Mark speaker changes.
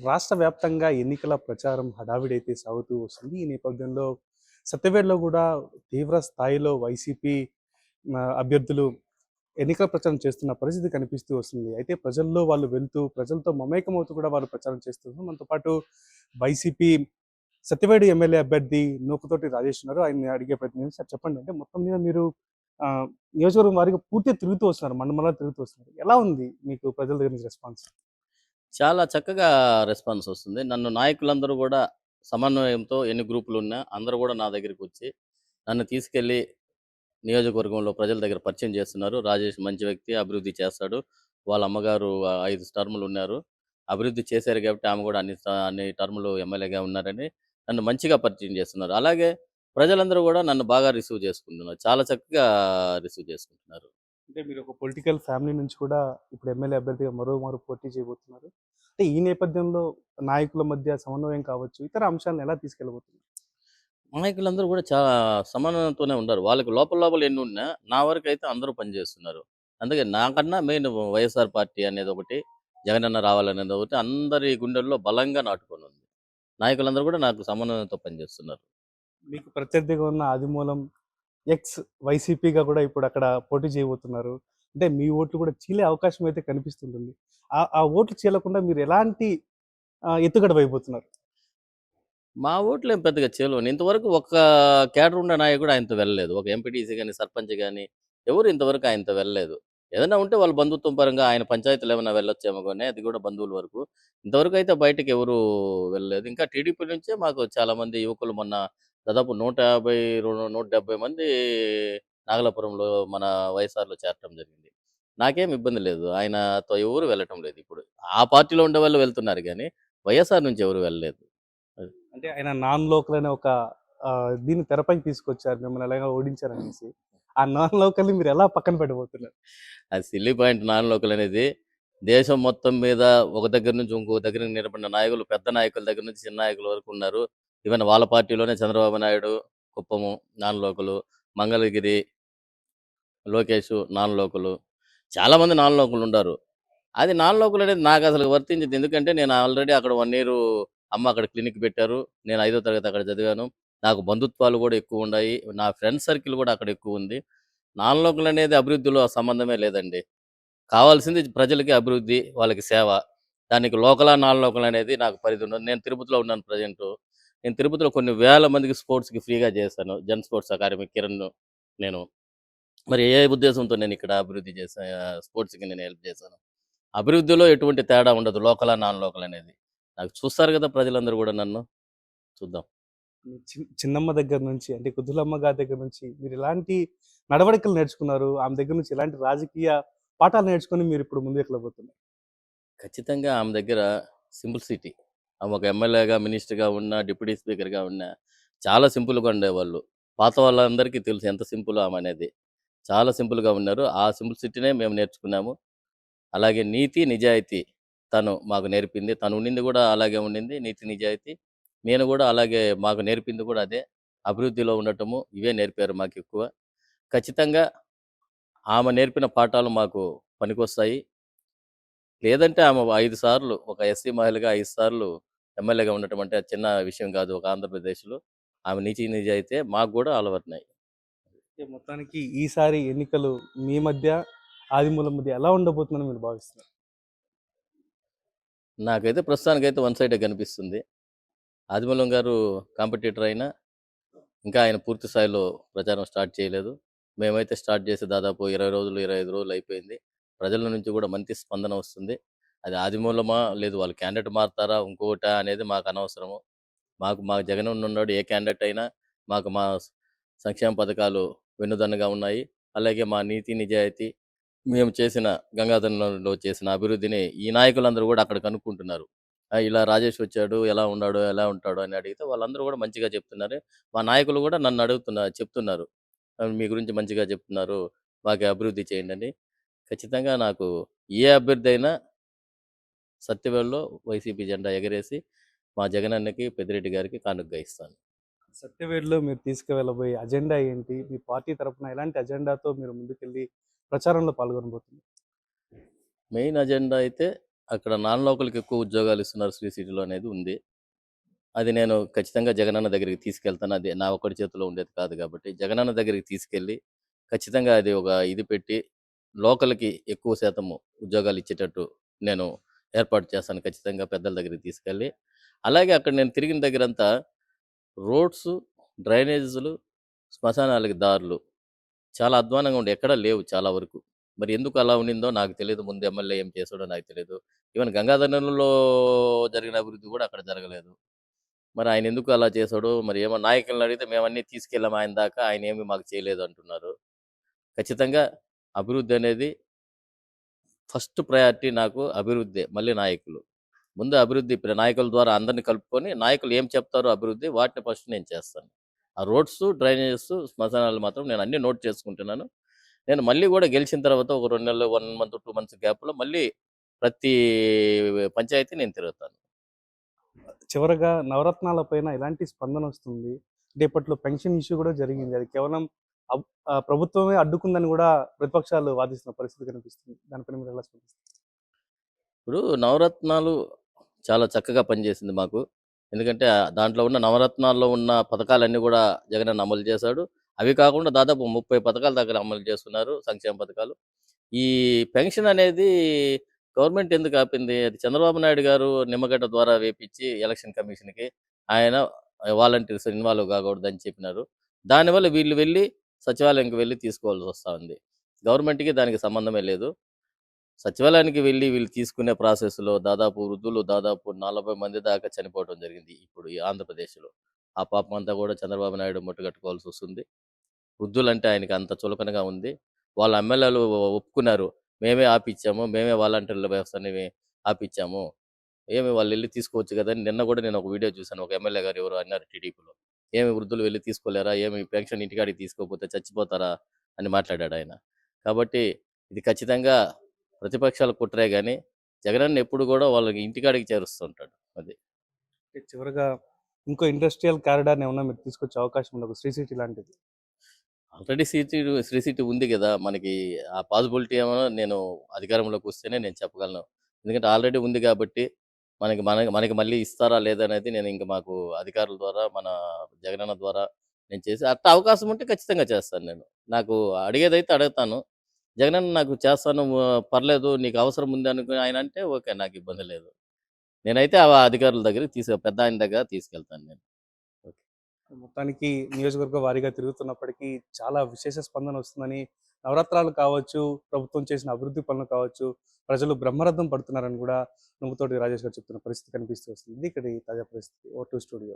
Speaker 1: రాష్ట్ర వ్యాప్తంగా ఎన్నికల ప్రచారం హడావిడైతే సాగుతూ వస్తుంది. ఈ నేపథ్యంలో సత్యవేడులో కూడా తీవ్ర స్థాయిలో వైసీపీ అభ్యర్థులు ఎన్నికల ప్రచారం చేస్తున్న పరిస్థితి కనిపిస్తూ వస్తుంది. అయితే ప్రజల్లో వాళ్ళు వెళ్తూ, ప్రజలతో మమేకమవుతూ కూడా వాళ్ళు ప్రచారం చేస్తున్నారు. మనతో పాటు వైసీపీ సత్యవేడు ఎమ్మెల్యే అభ్యర్థి నూకతోటి రాజేష్ ఉన్నారు. ఆయన్ని అడిగే ప్రయత్నం చేద్దాం. సార్ చెప్పండి, అంటే మొత్తం మీద మీరు నియోజకవర్గం వారీగా పూర్తిగా తిరుగుతూ వస్తున్నారు. మండలాలు తిరుగుతూ వస్తున్నారు. ఎలా ఉంది మీకు ప్రజల దగ్గర నుంచి రెస్పాన్స్?
Speaker 2: చాలా చక్కగా రెస్పాన్స్ వస్తుంది. నన్ను నాయకులందరూ గూడా సమన్వయంతో ఎన్ని గ్రూపులున్నా అందరూ గూడా నా దగ్గరికొచ్చి, నన్ను తీసుకెళ్ళి నియోజకవర్గంలో ప్రజల దగ్గర పరిచయం చేస్తున్నారు. రాజేష్ మంచి వ్యక్తి, అభివృద్ధి చేస్తాడు. వాళ్ళ అమ్మగారు 5 టర్ములున్నారు. అభివృద్ధి చేశారు కాబట్టి ఆమె గూడా అన్ని టర్ములు ఎమ్మెల్యేగా ఉన్నారని నన్ను మంచిగా పరిచయం చేస్తున్నారు. అలాగే ప్రజలందరూ గూడా నన్ను బాగా రిసీవ్ చేసుకుంటున్నారు. చాలా చక్కగా రిసీవ్ చేసుకుంటున్నారు.
Speaker 1: అంటే మీరు ఒక పొలిటికల్ ఫ్యామిలీ నుంచి కూడా ఇప్పుడు ఎమ్మెల్యే అభ్యర్థిగా మరోమారు పోటీ చేయబోతున్నారు. అంటే ఈ నేపథ్యంలో నాయకుల మధ్య సమన్వయం కావచ్చు, ఇతర అంశాలను ఎలా తీసుకెళ్ళబోతున్నారు?
Speaker 2: నాయకులందరూ గూడా చాలా సమానంతోనే ఉన్నారు. వాళ్ళకి లోపల లోపల ఎన్నున్నా, నా వరకైతే అందరూ పనిజేస్తున్నారు. అందుకే నాకన్నా మెయిన్ వైఎస్ఆర్ పార్టీ అనేదొకటి, జగనన్న రావాలనేదొకటి అందరి గుండెల్లో బలంగా నాటుకొనుంది. నాయకులందరూ గూడా నాకు సమన్వయంతో పనిజేస్తున్నారు.
Speaker 1: మీకు ప్రత్యర్థిగా ఉన్న ఆదిమూలం ఎక్స్ వైసీపీగా కూడా ఇప్పుడు అక్కడ పోటీ చేయబోతున్నారు. అంటే మీ ఓట్లు కూడా చీలే అవకాశం అయితే కనిపిస్తుంటుంది. ఆ ఓట్లు చీలకుండా మీరు ఎలాంటి ఎత్తుగడ వేయబోతున్నారు?
Speaker 2: మా ఓట్లేం పెద్దగా చీలవని. ఇంతవరకు ఒక్క కేడర్ ఉన్న నాయకుడు ఆయనతో వెళ్ళలేదు. ఒక ఎంపీటీసీ గాని, సర్పంచ్ గాని ఎవరు ఇంతవరకు ఆయనతో వెళ్ళలేదు. ఏదైనా ఉంటే వాళ్ళ బంధుత్వం పరంగా ఆయన పంచాయతీలో ఏమైనా వెళ్ళొచ్చేమో గాని, అది కూడా బంధువుల వరకు. ఇంతవరకైతే బయటకి ఎవరు వెళ్ళలేదు. ఇంకా టీడీపీ నుంచే మాకు చాలామంది యువకులు మొన్న దాదాపు 150, 170 మంది నాగలాపురంలో మన వైఎస్ఆర్‌లో చేరటం జరిగింది. నాకేం ఇబ్బంది లేదు. ఆయనతో ఎవరు వెళ్ళటం లేదు ఇప్పుడు. ఆ పార్టీలో ఉండేవాళ్ళు వెళ్తున్నారు గానీ, వైఎస్ఆర్ నుంచి ఎవరు వెళ్ళలేదు. అది.
Speaker 1: అంటే ఆయన నాన్ లోకల్ అనే ఒక దీన్ని తెరపైకి తీసుకొచ్చారు. మిమ్మల్ని ఎలాగో ఓడించారనేసి. ఆ నాన్ లోకల్‌ని మీరు ఎలా పక్కన పెట్టబోతున్నారు?
Speaker 2: అది సిల్లీ పాయింట్ నాన్ లోకల్ అనేది దేశం మొత్తం మీద ఒక దగ్గర నుంచి ఇంకో దగ్గరికి నిలబడిన నాయకులు, పెద్ద నాయకుల దగ్గర నుంచి చిన్న నాయకుల వరకు ఉన్నారు. ఈవెన్ వాళ్ళ పార్టీలోనే చంద్రబాబు నాయుడు, కుప్పము నాన్ లోకలు, మంగళగిరి, లోకేష్ నాన్ లోకలు. చాలామంది నాన్ లోకల్ ఉండారు. అది నాన్ లోకల్ అనేది నాకసలు వర్తించదు. ఎందుకంటే నేను ఆల్రెడీ అక్కడ 1 ఇయరు అమ్మ అక్కడ క్లినిక్ పెట్టారు. నేను 5వ తరగతి అక్కడ చదివాను. నాకు బంధుత్వాలు గూడా ఎక్కువుండాయి. నా ఫ్రెండ్ సర్కిల్ గూడా అక్కడ ఎక్కువుంది. నాన్ లోకల్ అనేది అభివృద్ధిలో సంబంధమే లేదండి. కావాల్సింది ప్రజలకి అభివృద్ధి, వాళ్ళకి సేవ. దానికి లోకలా, నాన్ లోకల్ అనేది నాకు పరిధి ఉండదు. నేను తిరుపతిలో ఉన్నాను ప్రెజెంటు. నేను తిరుపతిలో కొన్ని వేల మందికి స్పోర్ట్స్‌కి ఫ్రీగా చేశాను. జన్ స్పోర్ట్స్ అకాడమీ కిరణ్ నేను. మరి ఏ ఉద్దేశంతో నేనిక్కడ అభివృద్ధి స్పోర్ట్స్‌కి నేను హెల్ప్ చేశాను. అభివృద్ధిలో ఎటువంటి తేడా ఉండదు. లోకలా, నాన్ లోకల్ అనేది. నాకు చూస్తారు గదా ప్రజలందరూ గూడా నన్ను. చూద్దాం.
Speaker 1: మీ చిన్నమ్మ దగ్గర నుంచి, అంటే కుద్దులమ్మ గారి దగ్గర నుంచి మీరు ఎలాంటి నడవడికలు నేర్చుకున్నారు? ఆమె దగ్గర నుంచి ఎలాంటి రాజకీయ పాఠాలు నేర్చుకొని మీరిప్పుడు ముందుకెళ్ళబోతున్నారు?
Speaker 2: ఖచ్చితంగా ఆమె దగ్గర సింప్లిసిటీ. ఆమె ఒక ఎమ్మెల్యేగా, మినిస్టర్‌గా ఉన్నా, డిప్యూటీ స్పీకర్‌గా ఉన్నా చాలా సింపుల్‌గా ఉండేవాళ్ళు. పాత వాళ్ళందరికీ తెలుసు ఎంత సింపుల్ ఆమె అనేది. చాలా సింపుల్‌గా ఉన్నారు. ఆ సింప్లిసిటీనే మేము నేర్చుకున్నాము. అలాగే నీతి, నిజాయితీ తను మాకు నేర్పింది. తను ఉండింది గూడా అలాగే ఉండింది. నీతి, నిజాయితీ. నేను గూడా అలాగే మాకు నేర్పింది గూడా అదే. అభివృద్ధిలో ఉండటము ఇవే నేర్పారు మాకెక్కువ. ఖచ్చితంగా ఆమె నేర్పిన పాఠాలు మాకు పనికొస్తాయి. లేదంటే ఆమె 5 సార్లు ఒక ఎస్సీ మహిళగా 5 సార్లు ఎమ్మెల్యేగా ఉండటం అంటే అది చిన్న విషయం కాదు ఒక ఆంధ్రప్రదేశ్‌లో. ఆమె నీతి, నిజాయితీయే మాకు గూడా అలవరినాయి.
Speaker 1: అంటే మొత్తానికి ఈసారి ఎన్నికలు మీ మధ్య, ఆదిమూలం మధ్య ఎలా ఉండబోతుందని మీరు భావిస్తున్నారు?
Speaker 2: నాకైతే ప్రస్తుతానికైతే వన్ సైడే కనిపిస్తుంది. ఆదిమూలం గారు కాంపిటీటర్ అయినా ఇంకా ఆయన పూర్తి స్థాయిలో ప్రచారం స్టార్ట్ చేయలేదు. మేమైతే స్టార్ట్ చేసి దాదాపు 20 రోజులు, 25 రోజులు అయిపోయింది. ప్రజల నుంచి కూడా మంచి స్పందన వస్తుంది. అది ఆదిమూలమా, లేదు వాళ్ళు క్యాండిడేట్ మారుతారా, ఇంకోటా అనేది మాకు అనవసరము. మా జగనన్న ఉన్నాడు. ఏ క్యాండిడేట్ అయినా మాకు మా సంక్షేమ పథకాలు వెన్నుదన్నుగా ఉన్నాయి. అలాగే మా నీతి, నిజాయితీ మేము చేసిన గంగాధరంలో చేసిన అభివృద్ధిని ఈ నాయకులందరూ కూడా అక్కడ కనుక్కుంటున్నారు. ఇలా రాజేష్ వచ్చాడు, ఎలా ఉన్నాడు, ఎలా ఉంటాడు అని అడిగితే వాళ్ళందరూ కూడా మంచిగా చెప్తున్నారు. మా నాయకులు కూడా నన్ను చెప్తున్నారు. మీ గురించి మంచిగా చెప్తున్నారు. మాకు అభివృద్ధి చేయండి అని. ఖచ్చితంగా నాకు ఏ అభ్యర్థి అయినా సత్యవేడులో వైసీపీ జెండా ఎగరేసి మా జగనన్నకి, పెద్దిరెడ్డి గారికి కానుకగా ఇస్తాను.
Speaker 1: సత్యవేడులో మీరు తీసుకువెళ్ళబోయే అజెండా ఏంటి? మీ పార్టీ తరపున ఎలాంటి అజెండాతో మీరు ముందుకెళ్ళి ప్రచారంలో పాల్గొనబోతున్నారు?
Speaker 2: మెయిన్ అజెండా అయితే అక్కడ నాన్ లోకల్‌కి ఎక్కువ ఉద్యోగాలు ఇస్తున్నారు శ్రీ సిటీలో అనేది ఉంది. అది నేను ఖచ్చితంగా జగనన్న దగ్గరికి తీసుకెళ్తాను. అది నా ఒక్కడి చేతిలో ఉండేది కాదు కాబట్టి, జగనన్న దగ్గరికి తీసుకెళ్ళి, ఖచ్చితంగా అది ఒక ఇది పెట్టి, లోకల్‌కి ఎక్కువ శాతము ఉద్యోగాలు ఇచ్చేటట్టు నేను ఏర్పాటు చేస్తాను ఖచ్చితంగా పెద్దల దగ్గరికి తీసుకెళ్ళి. అలాగే అక్కడ నేను తిరిగిన దగ్గరంతా రోడ్సు, డ్రైనేజులు, శ్మశానాలకి దారులు చాలా అధ్వానంగా ఉండే. ఎక్కడా లేవు చాలా వరకు. మరి ఎందుకు అలా ఉండిందో నాకు తెలీదు. ముందు ఎమ్మెల్యే ఏం చేసాడో నాకు తెలీదు. ఈవెన్ గంగాధర్ నెల్లూరులో జరిగిన అభివృద్ధి కూడా అక్కడ జరగలేదు. మరి ఆయన ఎందుకు అలా చేసాడో మరి ఏమో నాయకుల్ని అడిగితే మేమన్నీ తీసుకెళ్ళాం ఆయన దాకా. ఆయనేమి మాకు చేయలేదు అంటున్నారు. ఖచ్చితంగా అభివృద్ధి అనేది ఫస్ట్ ప్రయారిటీ నాకు అభివృద్ధే. మళ్ళీ నాయకులు. ముందు అభివృద్ధి నాయకుల ద్వారా అందరిని కలుపుకొని నాయకులు ఏం చెప్తారో అభివృద్ధి వాటిని ఫస్ట్ నేను చేస్తాను. ఆ రోడ్సు, డ్రైనేజెస్, శ్మశానాలు మాత్రం నేను అన్నీ నోట్ చేసుకుంటున్నాను. నేను మళ్ళీ గూడా గెలిచిన తర్వాత ఒక 2 నెలలు, 1 మంత్, 2 మంత్స్ గ్యాప్‌లో మళ్ళీ ప్రతి పంచాయతీ నేను తిరుగుతాను.
Speaker 1: చివరగా నవరత్నాల పైన ఎలాంటి స్పందన వస్తుంది? అంటే ఇప్పట్లో పెన్షన్ ఇష్యూ కూడా జరిగింది. అది కేవలం ప్రభుత్వమే అడ్డుకుందని కూడా ప్రతిపక్షాలు వాదిస్తున్న పరిస్థితి కనిపిస్తుంది. దానిపైన మీరు ఎలా స్పందిస్తారు?
Speaker 2: ఇప్పుడు నవరత్నాలు చాలా చక్కగా పనిచేసింది మాకు. ఎందుకంటే దాంట్లో ఉన్న నవరత్నాల్లో ఉన్న పథకాలన్నీ గూడా జగనన్న అమలు చేశాడు. అవి కాకుండా దాదాపు 30 పథకాల దాకా అమలు చేస్తున్నారు సంక్షేమ పథకాలు. ఈ పెన్షన్ అనేది గవర్నమెంట్ ఎందుకు ఆపింది? అది చంద్రబాబు నాయుడు గారు నిమ్మగడ్డ ద్వారా వేపిచ్చి ఎలక్షన్ కమిషన్‌కి ఆయన వాలంటీర్స్ ఇన్వాల్వ్ కాకూడదని చెప్పినారు. దానివల్ల వీళ్ళు వెళ్లి సచివాలయంకి వెళ్లి తీసుకోవాల్సి వస్తా ఉంది. గవర్నమెంట్‌కి దానికి సంబంధమే లేదు. సచివాలయానికి వెళ్లి వీళ్ళు తీసుకునే ప్రాసెస్‌లో దాదాపు వృద్ధులు దాదాపు 40 మంది దాకా చనిపోవడం జరిగింది. ఇప్పుడు ఈ ఆంధ్రప్రదేశ్‌లో. ఆ పాపమంతా కూడా చంద్రబాబు నాయుడు ముట్టగట్టుకోవాల్సొస్తుంది. వృద్ధులంటే ఆయనకి అంత చులకనగా ఉంది. వాళ్ళ ఎమ్మెల్యేలు ఒప్పుకున్నారు. మేమే ఆపిచ్చాము. మేమే వాలంటీర్ల వ్యవస్థని ఆపిచ్చాము. ఏమి వాళ్ళెళ్లి తీసుకోవచ్చు గదా! అని నిన్న గూడా నేను ఒక వీడియో చూసాను. ఒక ఎమ్మెల్యే గారు ఎవరో అన్నారు టీడీపీలో. ఏమి వృద్ధులు వెళ్లి తీసుకోలేరా? ఏమి పెన్షన్ ఇంటికాడికి తీసుకోకపోతే చచ్చిపోతారా? అని మాట్లాడాడాయన. కాబట్టి ఇది ఖచ్చితంగా ప్రతిపక్షాల కుట్రే గాని, జగనన్న ఎప్పుడు గూడా వాళ్ళకి ఇంటికాడికి చేరుస్తుంటాడు. అది.
Speaker 1: చివరగా ఇంకో ఇండస్ట్రియల్ కారిడార్‌ని ఏమన్నా మీరు తీసుకొచ్చే అవకాశం ఉందా? ఒక శ్రీ సిటీ లాంటిది.
Speaker 2: ఆల్రెడీ శ్రీ సిటీ ఉంది గదా! మనకి ఆ పాజిబిలిటీ ఏమో నేను అధికారంలోకి వస్తేనే నేను చెప్పగలను. ఎందుకంటే ఆల్రెడీ ఉంది గాబట్టి, మనకి మనకి మళ్ళీ ఇస్తారా లేదా అనేది నేను ఇంక మాకు అధికారుల ద్వారా, మన జగనన్న ద్వారా నేను చేసి అట్టా అవకాశం ఉంటే ఖచ్చితంగా చేస్తాను నేను. నాకు అడిగేదైతే అడుగుతాను. జగనన్న నాకు చేస్తాను పర్లేదు నీకు అవసరం ఉంది అనుకుని ఆయన అంటే ఓకే. నాకు ఇబ్బంది లేదు. నేనైతే ఆ అధికారుల దగ్గరికి పెద్దాయన దగ్గర తీసుకెళ్తాను నేను. ఓకే.
Speaker 1: మొత్తానికి నియోజకవర్గ వారీగా తిరుగుతున్నప్పటికీ చాలా విశేష స్పందన వస్తుందని, నవరత్నాలు కావచ్చు, ప్రభుత్వం చేసిన అభివృద్ధి పనులు కావచ్చు, ప్రజలు బ్రహ్మరథం పడుతున్నారని కూడా నుంగుతోటి రాజేష్ గారు చెప్తున్న పరిస్థితి కనిపిస్తూ వస్తుంది. ఇది ఇక్కడి తాజా పరిస్థితి. ఓ2 స్టూడియో.